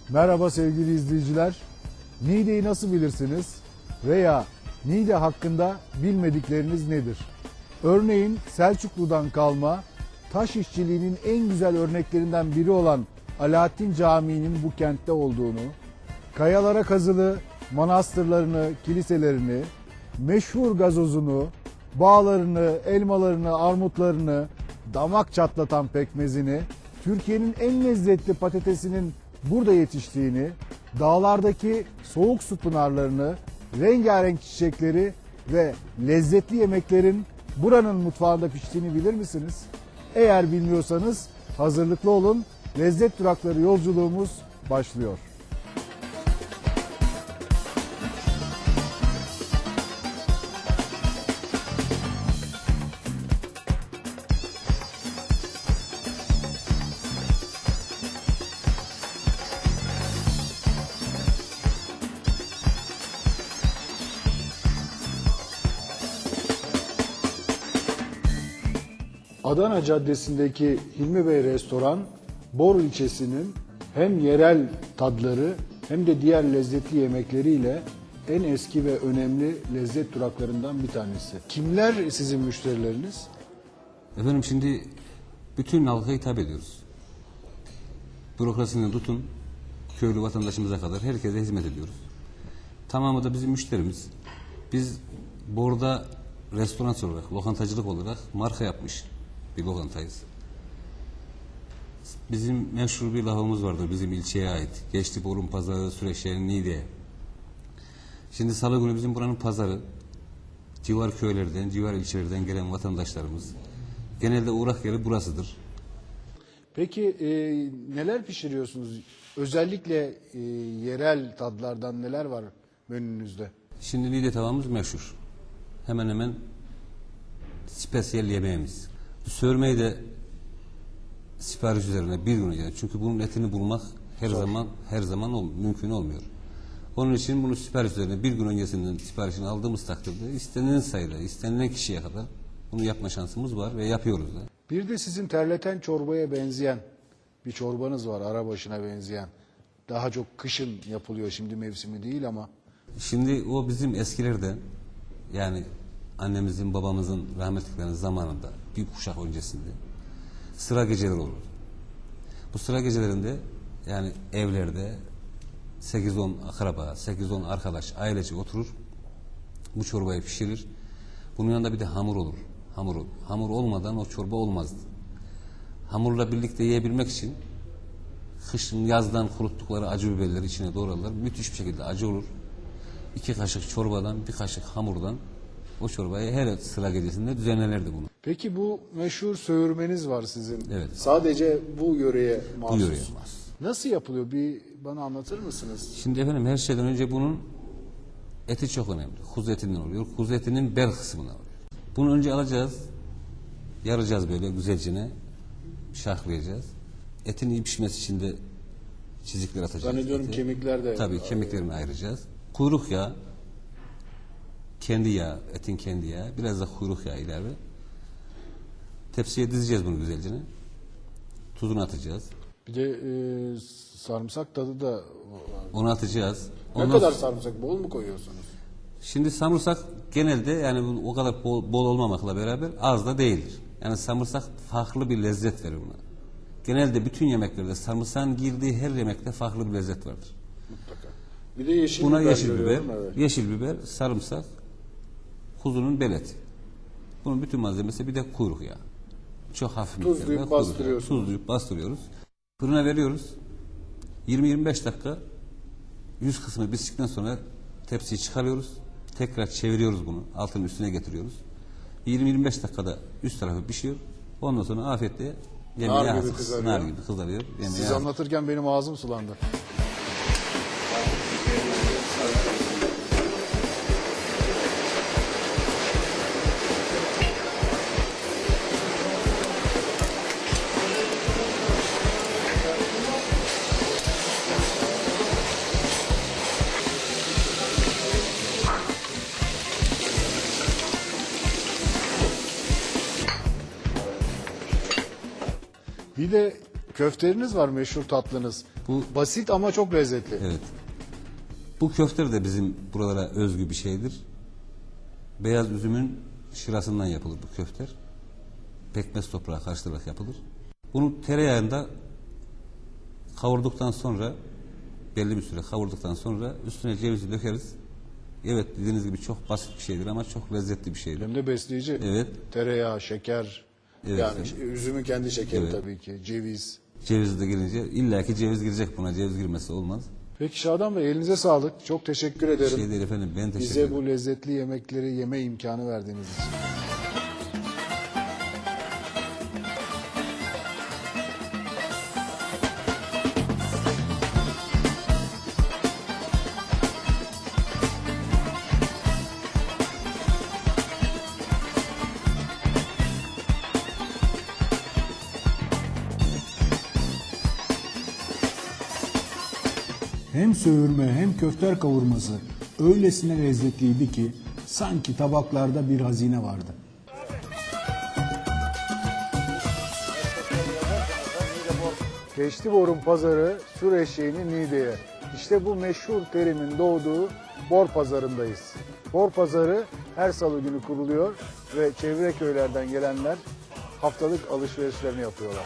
Merhaba sevgili izleyiciler. Niğde'yi nasıl bilirsiniz? Veya Niğde hakkında bilmedikleriniz nedir? Örneğin Selçuklu'dan kalma taş işçiliğinin en güzel örneklerinden biri olan Alaaddin Camii'nin bu kentte olduğunu, kayalara kazılı manastırlarını, kiliselerini, meşhur gazozunu, bağlarını, elmalarını, armutlarını, damak çatlatan pekmezini, Türkiye'nin en lezzetli patatesinin burada yetiştiğini, dağlardaki soğuk su pınarlarını, rengarenk çiçekleri ve lezzetli yemeklerin buranın mutfağında piştiğini bilir misiniz? Eğer bilmiyorsanız hazırlıklı olun, lezzet durakları yolculuğumuz başlıyor. Adana Caddesi'ndeki Hilmi Bey Restoran, Bor ilçesinin hem yerel tadları hem de diğer lezzetli yemekleriyle en eski ve önemli lezzet duraklarından bir tanesi. Kimler sizin müşterileriniz? Efendim şimdi bütün halka hitap ediyoruz. Bürokrasiden tutun, köylü vatandaşımıza kadar herkese hizmet ediyoruz. Tamamı da bizim müşterimiz. Biz Bor'da restoran olarak, lokantacılık olarak marka yapmış bir lokantayız. Bizim meşhur bir lafımız vardır bizim ilçeye ait. Geçti Bor'un pazarı, Süreçlerin Niğde'ye. Şimdi salı günü bizim buranın pazarı. Civar köylerden, civar ilçelerden gelen vatandaşlarımız. Genelde uğrak yeri burasıdır. Peki neler pişiriyorsunuz? Özellikle yerel tadlardan neler var menünüzde? Şimdi Niğde tavamız meşhur. Hemen hemen spesiyel yemeğimiz. Sörmeyi de sipariş üzerine bir gün önce. Çünkü bunun etini bulmak her zaman mümkün olmuyor. Onun için bunu sipariş üzerine bir gün öncesinden siparişini aldığımız takdirde istenilen sayıda, istenilen kişiye kadar bunu yapma şansımız var ve yapıyoruz da. Bir de sizin terleten çorbaya benzeyen bir çorbanız var, arabaşına benzeyen. Daha çok kışın yapılıyor, şimdi mevsimi değil ama. Şimdi o bizim eskilerde, yani annemizin, babamızın rahmetliklerinin zamanında, bir kuşak öncesinde sıra geceleri olur. Bu sıra gecelerinde yani evlerde 8-10 akraba, 8-10 arkadaş ailece oturur, bu çorbayı pişirir. Bunun yanında bir de hamur olur. Hamur olmadan o çorba olmazdı. Hamurla birlikte yiyebilmek için kışın yazdan kuruttukları acı biberleri içine doğrarlar. Müthiş bir şekilde acı olur. 2 kaşık çorbadan, 1 kaşık hamurdan o çorbayı her sıra gecesinde düzenlerlerdi bunu. Peki bu meşhur söğürmeniz var sizin. Evet. Sadece bu yöreye mahsus. Bu yöreye mahsus. Nasıl yapılıyor? Bir bana anlatır mısınız? Şimdi efendim her şeyden önce bunun eti çok önemli. Kuzu etinden oluyor. Kuzu etinin bel kısmından oluyor. Bunu önce alacağız. Yaracağız böyle güzelcine. Şahlayacağız. Etin iyi pişmesi için de çizikler atacağız. Zannediyorum kemikler de. Tabii kemiklerini ayıracağız. Kuyruk yağı, kendi yağı, etin kendi yağı, biraz da kuyruk yağı ilave. Tepsiye dizeceğiz bunu güzelce. Tuzunu atacağız. Bir de sarımsak tadı da var. Onu atacağız. Ne kadar sarımsak? Bol mu koyuyorsunuz? Şimdi samırsak genelde yani o kadar bol olmamakla beraber az da değildir. Yani samırsak farklı bir lezzet verir buna. Genelde bütün yemeklerde sarımsağın girdiği her yemekte farklı bir lezzet vardır. Mutlaka. Bir de yeşil Buna biber yeşil biber, görüyorum, evet. yeşil biber, sarımsak, kuzunun beleti. Bunun bütün malzemesi bir de kuyruk yağı. Çok hafif miktarda Tuzlayıp kuyruk yağı. bastırıyorsunuz. Tuzlayıp bastırıyoruz. Fırına veriyoruz. 20-25 dakika yüz kısmı piştikten sonra tepsiyi çıkarıyoruz. Tekrar çeviriyoruz bunu. Altının üstüne getiriyoruz. 20-25 dakikada üst tarafı pişiyor. Ondan sonra afiyetle yemeğe Nar gibi hazır. kızarıyor. Nar gibi kızarıyor. Yemeğe Siz hazır. anlatırken benim ağzım sulandı. Bir de Köfteleriniz var, meşhur tatlınız. Bu- Basit ama çok lezzetli. Evet. Bu köfte de bizim buralara özgü bir şeydir. Beyaz üzümün şırasından yapılır bu köfter. Pekmez toprağı karıştırarak yapılır. Bunu tereyağında kavurduktan sonra, belli bir süre kavurduktan sonra üstüne cevizi dökeriz. Evet, dediğiniz gibi çok basit bir şeydir ama çok lezzetli bir şeydir. Hem de besleyici. Evet. Tereyağı, şeker, Evet, yani evet. üzümün kendi şekeri Evet. tabii ki, ceviz. Ceviz de gelince illaki ceviz girecek buna. Ceviz girmesi olmaz. Peki Şadan Bey, elinize sağlık. Çok teşekkür ederim. Şey değil efendim, ben teşekkür Bize ederim. bu lezzetli yemekleri yeme imkanı verdiğiniz için. Hem söğürme hem köfter kavurması öylesine lezzetliydi ki sanki tabaklarda bir hazine vardı. Geçtiborun pazarı sür eşeğini Niğde'ye. İşte bu meşhur terimin doğduğu Bor Pazarı'ndayız. Bor Pazarı her salı günü kuruluyor ve çevre köylerden gelenler haftalık alışverişlerini yapıyorlar.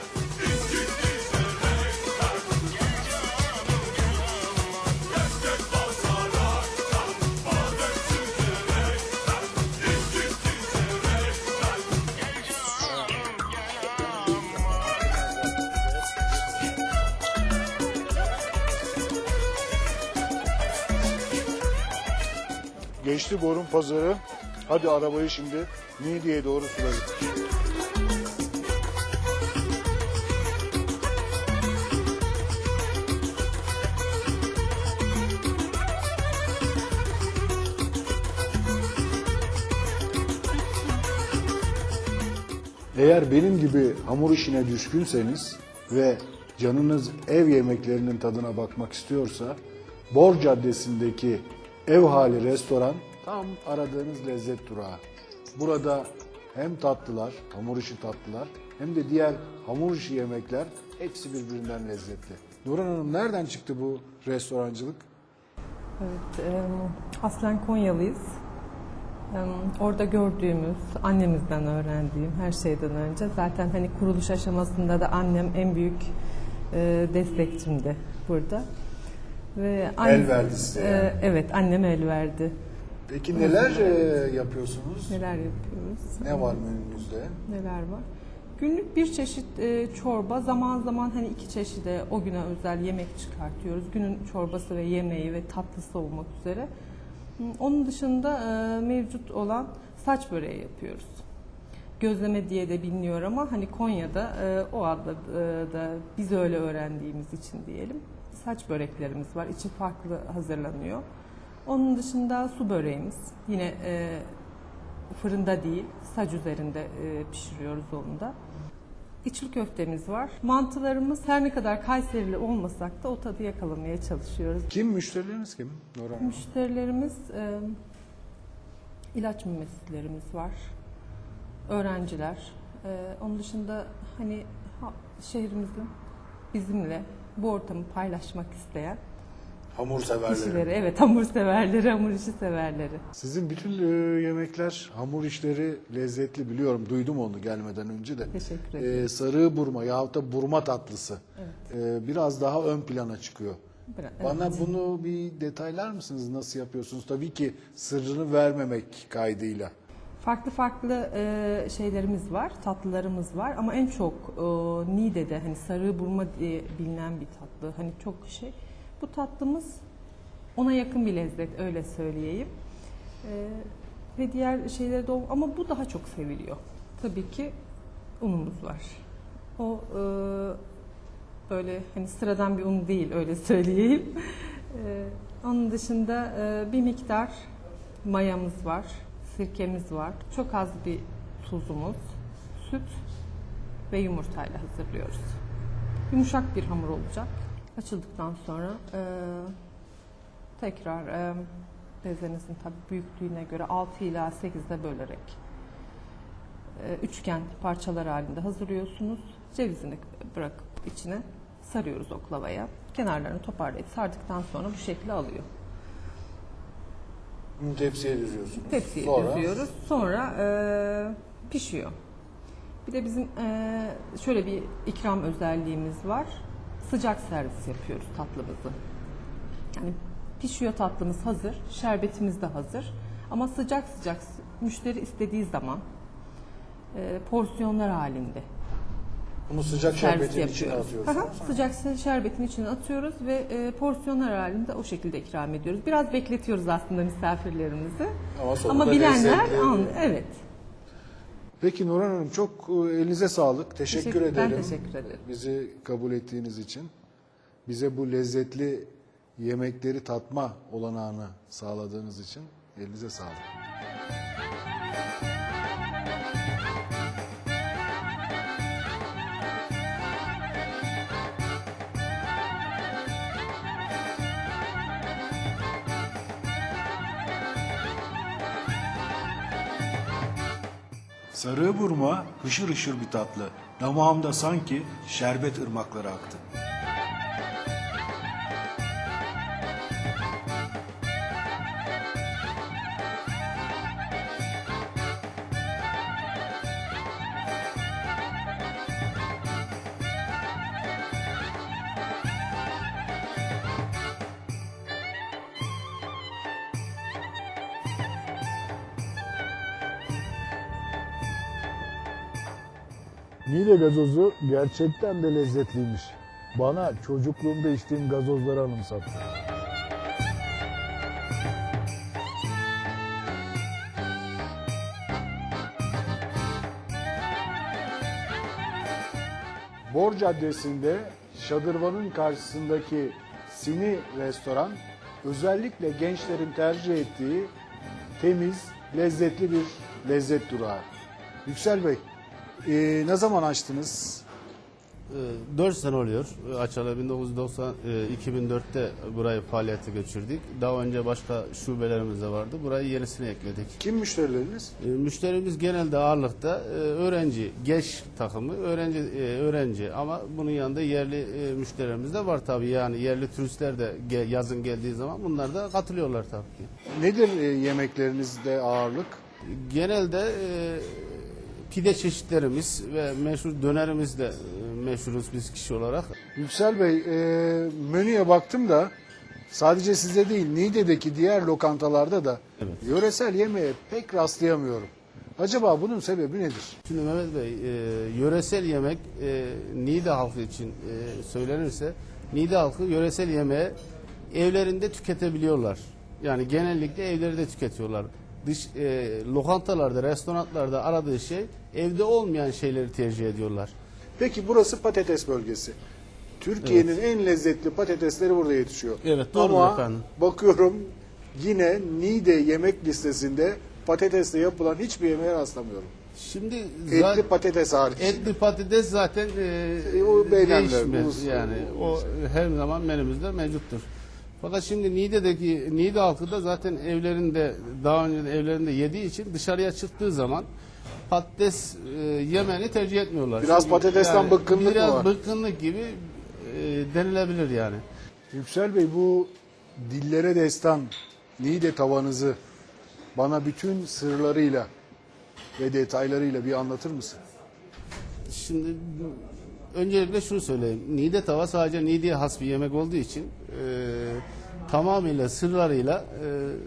Geçti Borun Pazarı. Hadi arabayı şimdi Niğde'ye doğru sürelim. Eğer benim gibi hamur işine düşkünseniz ve canınız ev yemeklerinin tadına bakmak istiyorsa Bor Caddesi'ndeki Ev Hali Restoran tam aradığınız lezzet durağı. Burada hem tatlılar, hamur işi tatlılar hem de diğer hamur işi yemekler hepsi birbirinden lezzetli. Nurhan Hanım, nereden çıktı bu restorancılık? Evet, aslen Konyalıyız. Orada gördüğümüz, annemizden öğrendiğim her şeyden önce zaten hani kuruluş aşamasında da annem en büyük destekçimdi burada. Ve El verdi size yani. Evet, annem el verdi. Peki neler yapıyorsunuz? Neler yapıyoruz? Ne var menünüzde? Neler var? Günlük bir çeşit çorba, zaman zaman hani 2 çeşide o güne özel yemek çıkartıyoruz. Günün çorbası ve yemeği ve tatlısı olmak üzere. Onun dışında mevcut olan saç böreği yapıyoruz. Gözleme diye de biliniyor ama hani Konya'da o adla da biz öyle öğrendiğimiz için diyelim. Saç böreklerimiz var. İçi farklı hazırlanıyor. Onun dışında su böreğimiz. Yine fırında değil, saç üzerinde pişiriyoruz onu da. İçli köftemiz var. Mantılarımız her ne kadar Kayserili olmasak da o tadı yakalamaya çalışıyoruz. Kim müşterileriniz kim? Nurhan Hanım. Müşterilerimiz, ilaç mümessislerimiz var, öğrenciler. Onun dışında hani şehrimizin bizimle bu ortamı paylaşmak isteyen Hamur severleri. kişileri, evet hamur severleri, hamur işi severleri. Sizin bütün yemekler, hamur işleri lezzetli biliyorum. Duydum onu gelmeden önce de. Teşekkür ederim. Sarı burma yahut da burma tatlısı. Evet. Biraz daha ön plana çıkıyor. Bana Evet. bunu bir detaylar mısınız? Nasıl yapıyorsunuz? Tabii ki sırrını vermemek kaydıyla. Farklı farklı şeylerimiz var, tatlılarımız var ama en çok Niğde'de hani sarı burma diye bilinen bir tatlı. Hani çok şey. Bu tatlımız ona yakın bir lezzet, öyle söyleyeyim. Ve diğer şeyleri de ama bu daha çok seviliyor. Tabii ki unumuz var. O böyle hani sıradan bir un değil, öyle söyleyeyim. Onun dışında bir miktar mayamız var, sirkemiz var. Çok az bir tuzumuz, süt ve yumurtayla hazırlıyoruz. Yumuşak bir hamur olacak. Açıldıktan sonra tekrar bezenizin tabii büyüklüğüne göre 6 ila 8'de bölerek üçgen parçalar halinde hazırlıyorsunuz. Cevizini bırakıp içine sarıyoruz oklavaya. Kenarlarını toparlayıp sardıktan sonra bu şekli alıyor. Tepsiye düzüyorsunuz. Tepsiye Sonra düzüyoruz. Sonra pişiyor. Bir de bizim şöyle bir ikram özelliğimiz var. Sıcak servis yapıyoruz tatlımızı. Yani pişiyor, tatlımız hazır, şerbetimiz de hazır. Ama sıcak sıcak müşteri istediği zaman porsiyonlar halinde bunu sıcak servis şerbetin içine yapıyoruz. atıyorsunuz. Aha, sıcak şerbetin içine atıyoruz ve porsiyonlar halinde o şekilde ikram ediyoruz. Biraz bekletiyoruz aslında misafirlerimizi. Ama bilenler lezzetli. evet. Peki Nurhan Hanım, çok elinize sağlık. Teşekkür ederim. Ben teşekkür ederim. Bizi kabul ettiğiniz için. Bize bu lezzetli yemekleri tatma olanağını sağladığınız için elinize sağlık. Sarığı burma hışır hışır bir tatlı. Damağımda sanki şerbet ırmakları aktı. Niğde gazozu gerçekten de lezzetliymiş. Bana çocukluğumda içtiğim gazozları anımsattı. Bor Caddesi'nde Şadırvan'ın karşısındaki Sini Restoran özellikle gençlerin tercih ettiği temiz, lezzetli bir lezzet durağı. Yüksel Bey, ne zaman açtınız? 4 sene oluyor. Açalı 2004'te burayı faaliyete geçirdik. Daha önce başka şubelerimiz de vardı. Burayı yenisini ekledik. Kim müşterileriniz? Müşterimiz genelde ağırlıkta öğrenci, genç takımı, öğrenci ama bunun yanında yerli müşterilerimiz de var tabii. Yani yerli turistler de yazın geldiği zaman bunlar da katılıyorlar tabii ki. Nedir yemeklerinizde ağırlık? Genelde pide çeşitlerimiz ve meşhur dönerimiz de meşhuruz biz kişi olarak. Yüksel Bey, menüye baktım da sadece sizde değil, Niğde'deki diğer lokantalarda da Evet. yöresel yemeğe pek rastlayamıyorum. Acaba bunun sebebi nedir? Şimdi Mehmet Bey, yöresel yemek Niğde halkı için söylenirse, Niğde halkı yöresel yemeği evlerinde tüketebiliyorlar. Yani genellikle evlerinde tüketiyorlar. Lokantalarda, restoranlarda aradığı şey evde olmayan şeyleri tercih ediyorlar. Peki burası patates bölgesi. Türkiye'nin en lezzetli patatesleri burada yetişiyor. Evet, doğrudur Ama efendim. bakıyorum yine Niğde yemek listesinde patatesle yapılan hiçbir yemeğe rastlamıyorum. Şimdi Etli patates hariç. etli patates zaten o beğenilenler, değişmez. Yani o her zaman menümüzde mevcuttur. Fakat şimdi Niğde halkı da zaten evlerinde daha önce de evlerinde yediği için dışarıya çıktığı zaman patates yemeni tercih etmiyorlar. Biraz Çünkü patatesten bıkkınlık mı biraz var? bıkkınlık gibi denilebilir yani. Yüksel Bey, bu dillere destan Niğde tavanızı bana bütün sırlarıyla ve detaylarıyla bir anlatır mısın? Şimdi öncelikle şunu söyleyeyim. Niğde tava sadece Niğde'ye has bir yemek olduğu için tamamıyla sırlarıyla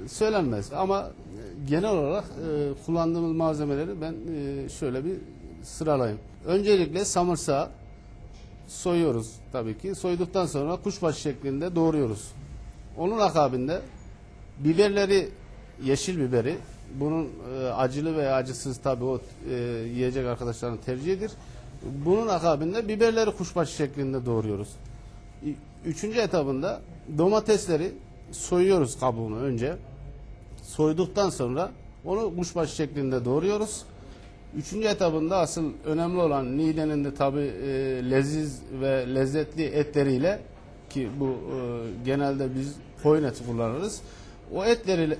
söylenmez. Ama genel olarak kullandığımız malzemeleri ben şöyle bir sıralayayım. Öncelikle samırsağı soyuyoruz tabii ki. Soyduktan sonra kuşbaşı şeklinde doğruyoruz. Onun akabinde biberleri, yeşil biberi, bunun acılı veya acısız tabii o yiyecek arkadaşların tercihidir. Bunun akabinde biberleri kuşbaşı şeklinde doğruyoruz. Üçüncü etabında domatesleri soyuyoruz kabuğunu önce. Soyduktan sonra onu kuşbaşı şeklinde doğruyoruz. Üçüncü etabında asıl önemli olan Niğde'nin de tabii leziz ve lezzetli etleriyle, ki bu genelde biz koyun eti kullanırız. O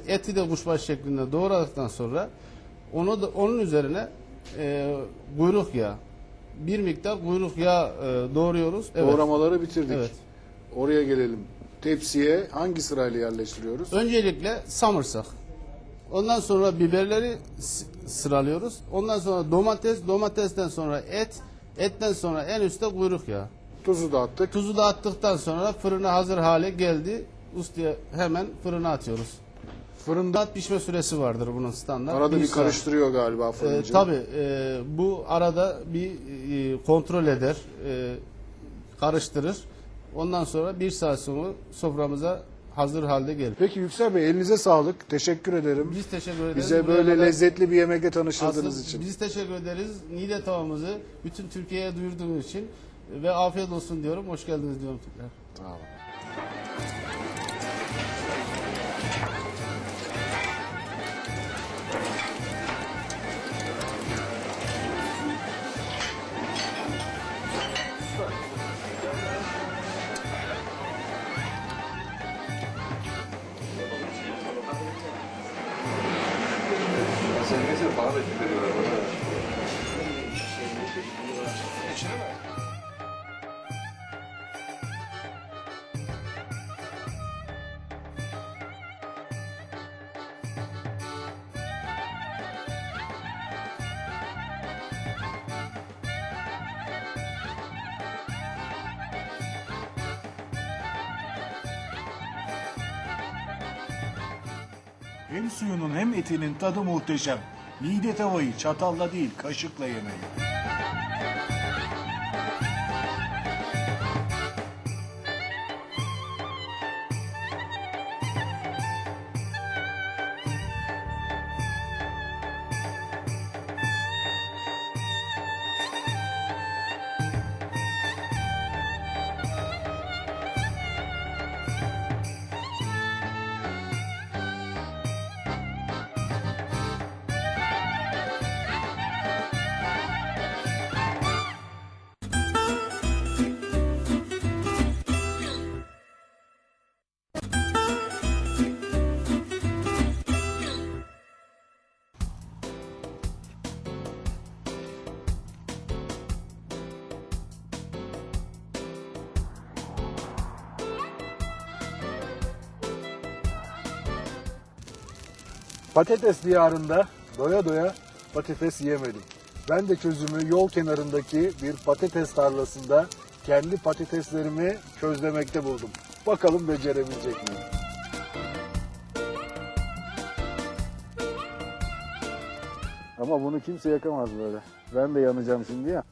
eti de kuşbaşı şeklinde doğradıktan sonra onun üzerine kuyruk yağı. Bir miktar kuyruk yağı doğruyoruz. Evet. Doğramaları bitirdik. Evet. Oraya gelelim. Tepsiye hangi sırayla yerleştiriyoruz? Öncelikle samırsak. Ondan sonra biberleri sıralıyoruz. Ondan sonra domates, domatesten sonra et, etten sonra en üstte kuyruk yağı. Tuzu da attık. Tuzu da attıktan sonra fırına hazır hale geldi. Ustaya hemen fırına atıyoruz. Fırında Saat pişme süresi vardır bunun standart. arada bir saat. karıştırıyor galiba fırıncı. Tabii bu arada bir kontrol eder, karıştırır. Ondan sonra 1 saat sonra soframıza hazır halde gelir. Peki Yüksel Bey, elinize sağlık. Teşekkür ederim. Biz teşekkür ederiz. Bize Buraya böyle kadar- lezzetli bir yemekle tanıştırdığınız Asıl için. biz teşekkür ederiz. Niğde tavamızı bütün Türkiye'ye duyurduğunuz için ve afiyet olsun diyorum. Hoş geldiniz diyorum tekrar. Sağ olun. Hem suyunun hem etinin tadı muhteşem. Niğde tavayı çatalla değil kaşıkla yemeli. Patates diyarında doya doya patates yemedim. Ben de çözümü yol kenarındaki bir patates tarlasında kendi patateslerimi közlemekte buldum. Bakalım becerebilecek miyim? Ama bunu kimse yakamaz böyle. Ben de yanacağım şimdi ya.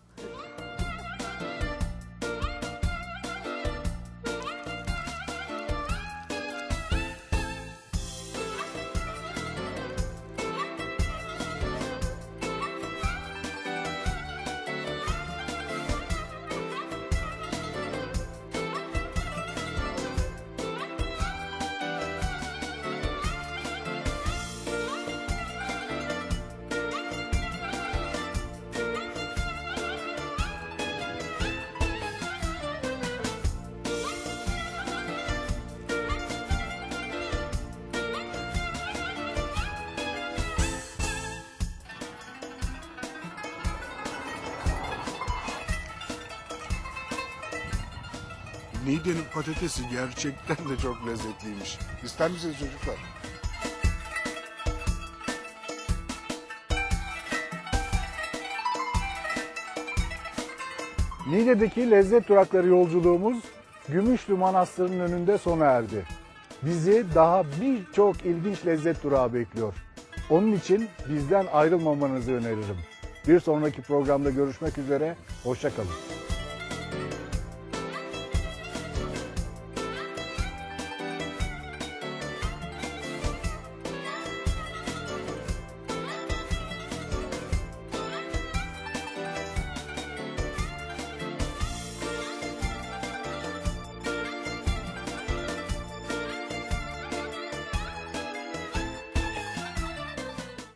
Niğde'nin patatesi gerçekten de çok lezzetliymiş. İster misiniz çocuklar? Niğde'deki lezzet durakları yolculuğumuz Gümüşlü Manastırı'nın önünde sona erdi. Bizi daha birçok ilginç lezzet durağı bekliyor. Onun için bizden ayrılmamanızı öneririm. Bir sonraki programda görüşmek üzere, hoşça kalın.